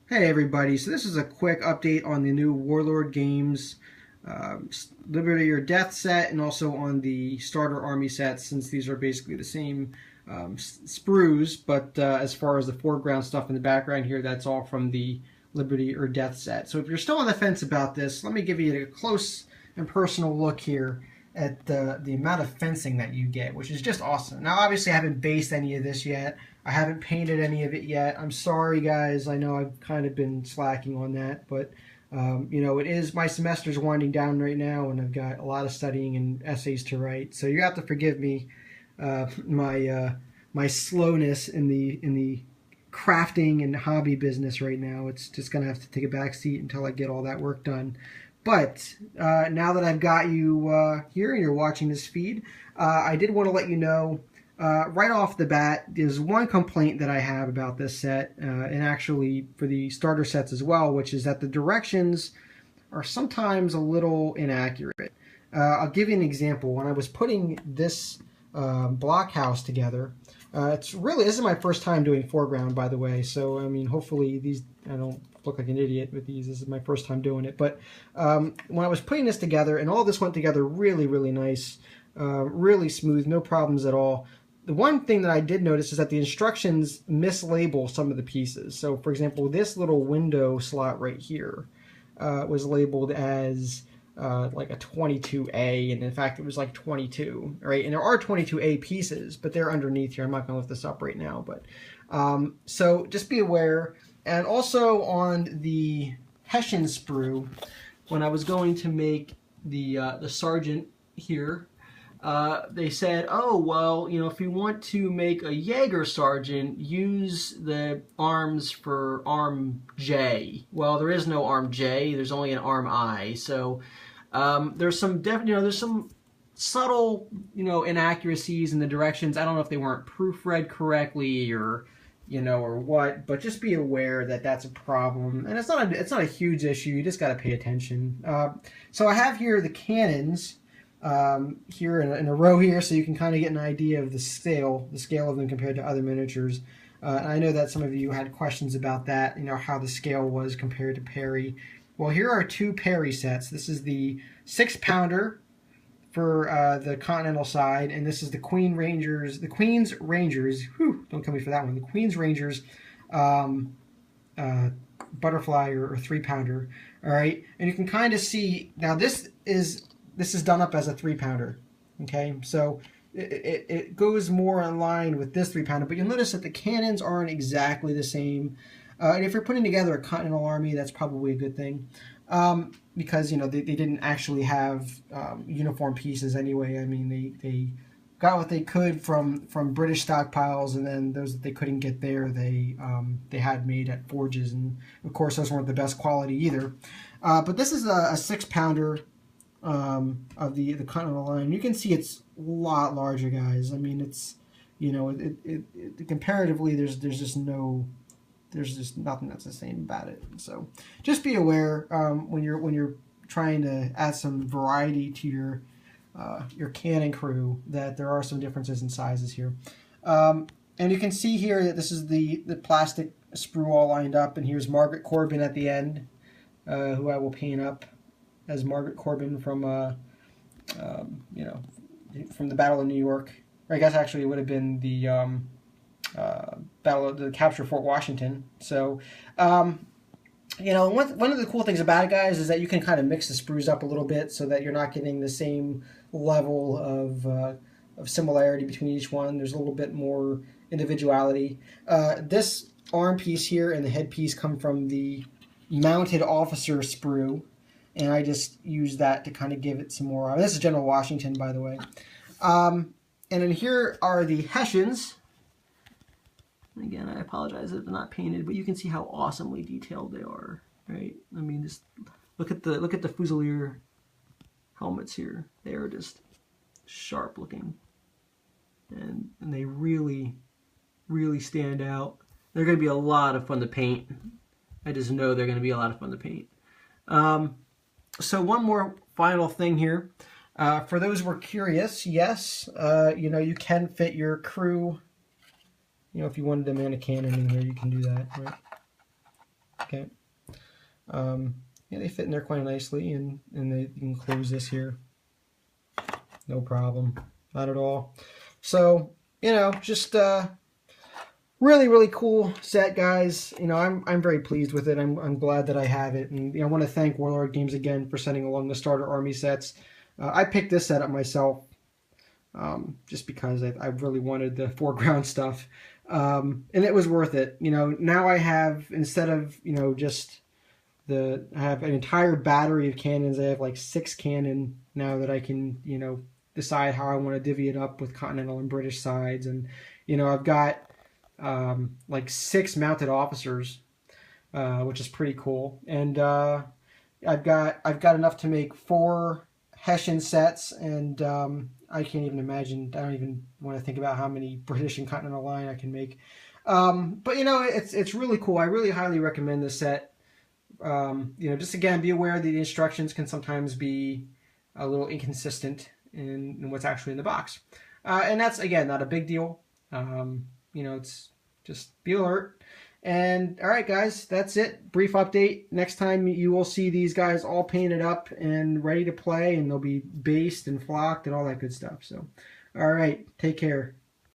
Hey everybody, so this is a quick update on the new Warlord Games Liberty or Death set, and also on the starter army sets, since these are basically the same sprues, but as far as the foreground stuff in the background here, that's all from the Liberty or Death set. So if you're still on the fence about this, let me give you a close and personal look here at the amount of fencing that you get, which is just awesome. Now, obviously, I haven't based any of this yet. I haven't painted any of it yet. I'm sorry, guys. I know I've kind of been slacking on that, but you know, it is, my semester's winding down right now, and I've got a lot of studying and essays to write. So you have to forgive me my slowness in the crafting and hobby business right now. It's just gonna have to take a back seat until I get all that work done. But now that I've got you here and you're watching this feed, I did want to let you know right off the bat, there's one complaint that I have about this set, and actually for the starter sets as well, which is that the directions are sometimes a little inaccurate. I'll give you an example. When I was putting this blockhouse together, this is my first time doing foreground, by the way, so I mean, hopefully these, I don't look like an idiot with these. This is my first time doing it, but when I was putting this together, and all this went together really nice, really smooth, no problems at all. The one thing that I did notice is that the instructions mislabel some of the pieces. So, for example, this little window slot right here was labeled as like a 22A, and in fact it was like 22, right? And there are 22A pieces, but they're underneath here. I'm not going to lift this up right now, but so just be aware. And also on the Hessian sprue, when I was going to make the sergeant here, they said, oh, well, you know, if you want to make a Jaeger sergeant, use the arms for arm J. Well, there is no arm J, there's only an arm I. So there's some there's some subtle, inaccuracies in the directions. I don't know if they weren't proofread correctly or or what, but just be aware that that's a problem, and it's not a huge issue. You just got to pay attention. So I have here the cannons here in a row here, so you can kind of get an idea of the scale of them compared to other miniatures. And I know that some of you had questions about that, how the scale was compared to Perry. Well, here are two Perry sets. This is the 6-pounder for the Continental side, and this is the Queen's Rangers. Whew, don't kill me for that one. The Queen's Rangers butterfly or 3-pounder. All right, and you can kind of see now this is done up as a 3-pounder. Okay, so it goes more in line with this 3-pounder, but you'll notice that the cannons aren't exactly the same. And if you're putting together a Continental Army, that's probably a good thing, because they didn't actually have uniform pieces anyway. I mean, they got what they could from British stockpiles, and then those that they couldn't get there, they had made at forges, and of course those weren't the best quality either. But this is a 6-pounder of the Continental line. You can see it's a lot larger, guys. I mean, it's comparatively there's just nothing that's the same about it. So just be aware when you're trying to add some variety to your cannon crew that there are some differences in sizes here. And you can see here that this is the plastic sprue all lined up, and here's Margaret Corbin at the end, who I will paint up as Margaret Corbin from from the Battle of New York. Or I guess actually it would have been the the capture of Fort Washington. So one of the cool things about it, guys, is that you can kind of mix the sprues up a little bit so that you're not getting the same level of similarity between each one. There's a little bit more individuality. This arm piece here and the head piece come from the mounted officer sprue, and I just use that to kind of give it some more. This is General Washington, by the way. And then here are the Hessians. Again, I apologize that they're not painted, but you can see how awesomely detailed they are, right? I mean, just look at the Fusilier helmets here. They are just sharp looking, and they really stand out. They're going to be a lot of fun to paint. I just know they're going to be a lot of fun to paint. So one more final thing here. For those who are curious, yes, you can fit your crew. If you wanted to man a cannon in here, you can do that, right? Okay. Yeah, they fit in there quite nicely, and you can close this here. No problem. Not at all. So, you know, just really, really cool set, guys. You know, I'm very pleased with it. I'm glad that I have it, and you know, I want to thank Warlord Games again for sending along the starter army sets. I picked this set up myself, just because I really wanted the foreground stuff, and it was worth it. You know, now I have, instead of, you know, just I have an entire battery of cannons. I have like 6 cannon now that I can, you know, decide how I want to divvy it up with Continental and British sides, and you know, I've got like 6 mounted officers, which is pretty cool, and I've got enough to make 4 Hessian sets, and I can't even imagine. I don't even want to think about how many British and Continental line I can make. But you know, it's really cool. I really highly recommend this set. You know, just again, be aware that the instructions can sometimes be a little inconsistent in what's actually in the box, and that's again not a big deal. You know, it's just be alert. And all right, guys, that's it. Brief update. Next time you will see these guys all painted up and ready to play, and they'll be based and flocked and all that good stuff. So, all right, take care.